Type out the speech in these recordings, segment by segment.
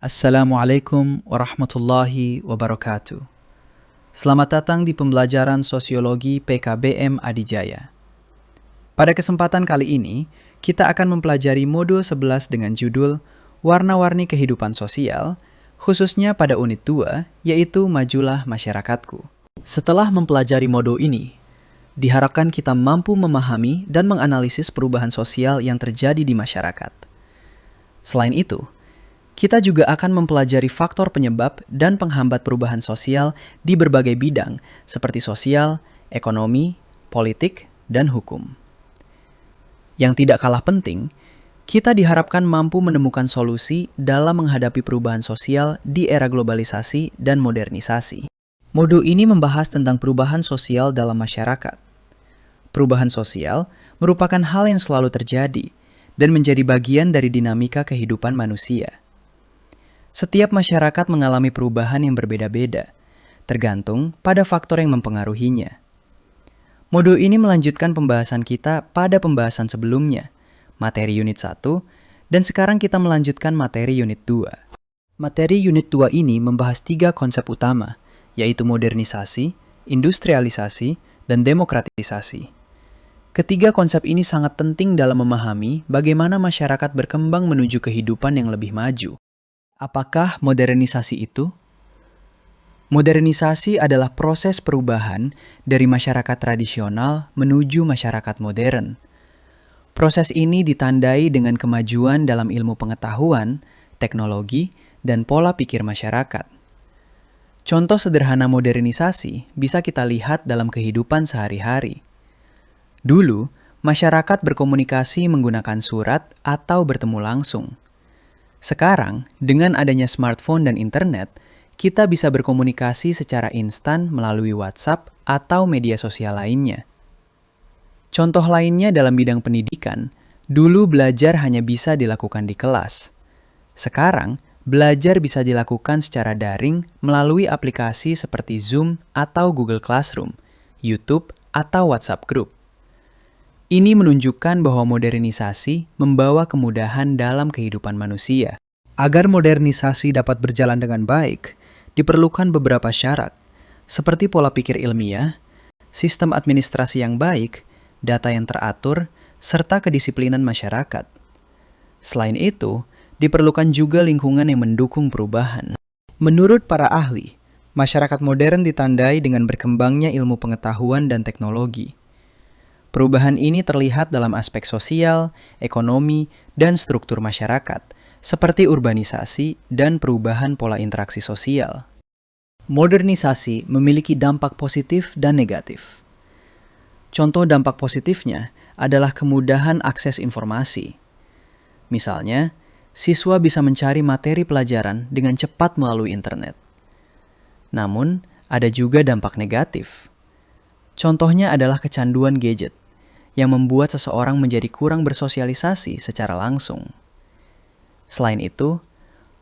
Assalamualaikum warahmatullahi wabarakatuh. Selamat datang di pembelajaran Sosiologi PKBM Adijaya. Pada kesempatan kali ini, kita akan mempelajari modul 11 dengan judul Warna-warni Kehidupan Sosial, khususnya pada unit 2, yaitu Majulah Masyarakatku. Setelah mempelajari modul ini, diharapkan kita mampu memahami dan menganalisis perubahan sosial yang terjadi di masyarakat. Selain itu, kita juga akan mempelajari faktor penyebab dan penghambat perubahan sosial di berbagai bidang seperti sosial, ekonomi, politik, dan hukum. Yang tidak kalah penting, kita diharapkan mampu menemukan solusi dalam menghadapi perubahan sosial di era globalisasi dan modernisasi. Modul ini membahas tentang perubahan sosial dalam masyarakat. Perubahan sosial merupakan hal yang selalu terjadi dan menjadi bagian dari dinamika kehidupan manusia. Setiap masyarakat mengalami perubahan yang berbeda-beda, tergantung pada faktor yang mempengaruhinya. Modul ini melanjutkan pembahasan kita pada pembahasan sebelumnya, materi unit 1, dan sekarang kita melanjutkan materi unit 2. Materi unit 2 ini membahas 3 konsep utama, yaitu modernisasi, industrialisasi, dan demokratisasi. Ketiga konsep ini sangat penting dalam memahami bagaimana masyarakat berkembang menuju kehidupan yang lebih maju. Apakah modernisasi itu? Modernisasi adalah proses perubahan dari masyarakat tradisional menuju masyarakat modern. Proses ini ditandai dengan kemajuan dalam ilmu pengetahuan, teknologi, dan pola pikir masyarakat. Contoh sederhana modernisasi bisa kita lihat dalam kehidupan sehari-hari. Dulu, masyarakat berkomunikasi menggunakan surat atau bertemu langsung. Sekarang, dengan adanya smartphone dan internet, kita bisa berkomunikasi secara instan melalui WhatsApp atau media sosial lainnya. Contoh lainnya dalam bidang pendidikan, dulu belajar hanya bisa dilakukan di kelas. Sekarang, belajar bisa dilakukan secara daring melalui aplikasi seperti Zoom atau Google Classroom, YouTube, atau WhatsApp Group. Ini menunjukkan bahwa modernisasi membawa kemudahan dalam kehidupan manusia. Agar modernisasi dapat berjalan dengan baik, diperlukan beberapa syarat, seperti pola pikir ilmiah, sistem administrasi yang baik, data yang teratur, serta kedisiplinan masyarakat. Selain itu, diperlukan juga lingkungan yang mendukung perubahan. Menurut para ahli, masyarakat modern ditandai dengan berkembangnya ilmu pengetahuan dan teknologi. Perubahan ini terlihat dalam aspek sosial, ekonomi, dan struktur masyarakat, seperti urbanisasi dan perubahan pola interaksi sosial. Modernisasi memiliki dampak positif dan negatif. Contoh dampak positifnya adalah kemudahan akses informasi. Misalnya, siswa bisa mencari materi pelajaran dengan cepat melalui internet. Namun, ada juga dampak negatif. Contohnya adalah kecanduan gadget, yang membuat seseorang menjadi kurang bersosialisasi secara langsung. Selain itu,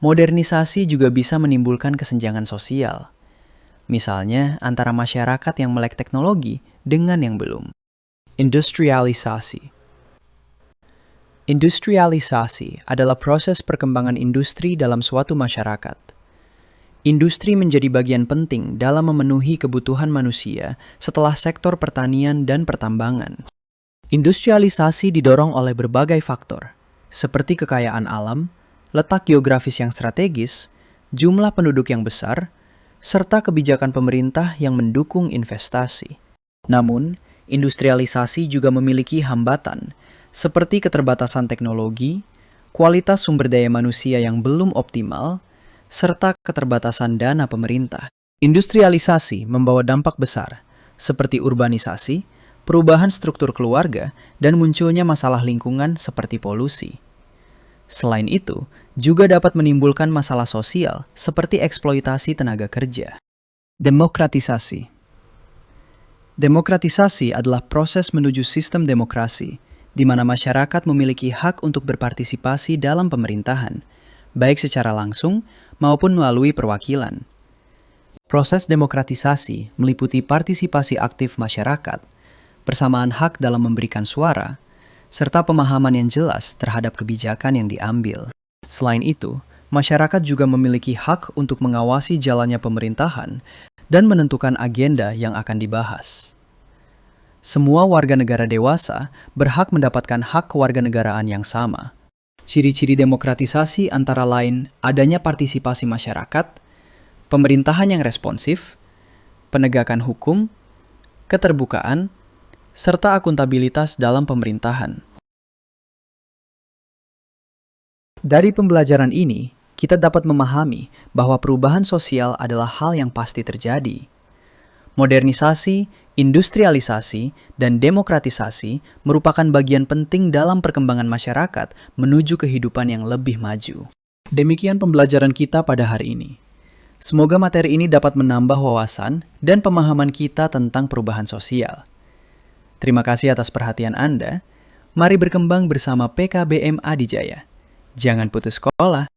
modernisasi juga bisa menimbulkan kesenjangan sosial, misalnya antara masyarakat yang melek teknologi dengan yang belum. Industrialisasi. Industrialisasi adalah proses perkembangan industri dalam suatu masyarakat. Industri menjadi bagian penting dalam memenuhi kebutuhan manusia setelah sektor pertanian dan pertambangan. Industrialisasi didorong oleh berbagai faktor, seperti kekayaan alam, letak geografis yang strategis, jumlah penduduk yang besar, serta kebijakan pemerintah yang mendukung investasi. Namun, industrialisasi juga memiliki hambatan, seperti keterbatasan teknologi, kualitas sumber daya manusia yang belum optimal, serta keterbatasan dana pemerintah. Industrialisasi membawa dampak besar, seperti urbanisasi, perubahan struktur keluarga, dan munculnya masalah lingkungan seperti polusi. Selain itu, juga dapat menimbulkan masalah sosial seperti eksploitasi tenaga kerja. Demokratisasi. Demokratisasi adalah proses menuju sistem demokrasi, di mana masyarakat memiliki hak untuk berpartisipasi dalam pemerintahan, baik secara langsung maupun melalui perwakilan. Proses demokratisasi meliputi partisipasi aktif masyarakat, persamaan hak dalam memberikan suara, serta pemahaman yang jelas terhadap kebijakan yang diambil. Selain itu, Masyarakat juga memiliki hak untuk mengawasi jalannya pemerintahan dan menentukan agenda yang akan dibahas. Semua warga negara dewasa berhak mendapatkan hak kewarganegaraan yang sama. Ciri-ciri demokratisasi antara lain adanya partisipasi masyarakat, pemerintahan yang responsif, penegakan hukum, keterbukaan, serta akuntabilitas dalam pemerintahan. Dari pembelajaran ini, kita dapat memahami bahwa perubahan sosial adalah hal yang pasti terjadi. Modernisasi, industrialisasi, dan demokratisasi merupakan bagian penting dalam perkembangan masyarakat menuju kehidupan yang lebih maju. Demikian pembelajaran kita pada hari ini. Semoga materi ini dapat menambah wawasan dan pemahaman kita tentang perubahan sosial. Terima kasih atas perhatian Anda. Mari berkembang bersama PKBM Adijaya. Jangan putus sekolah.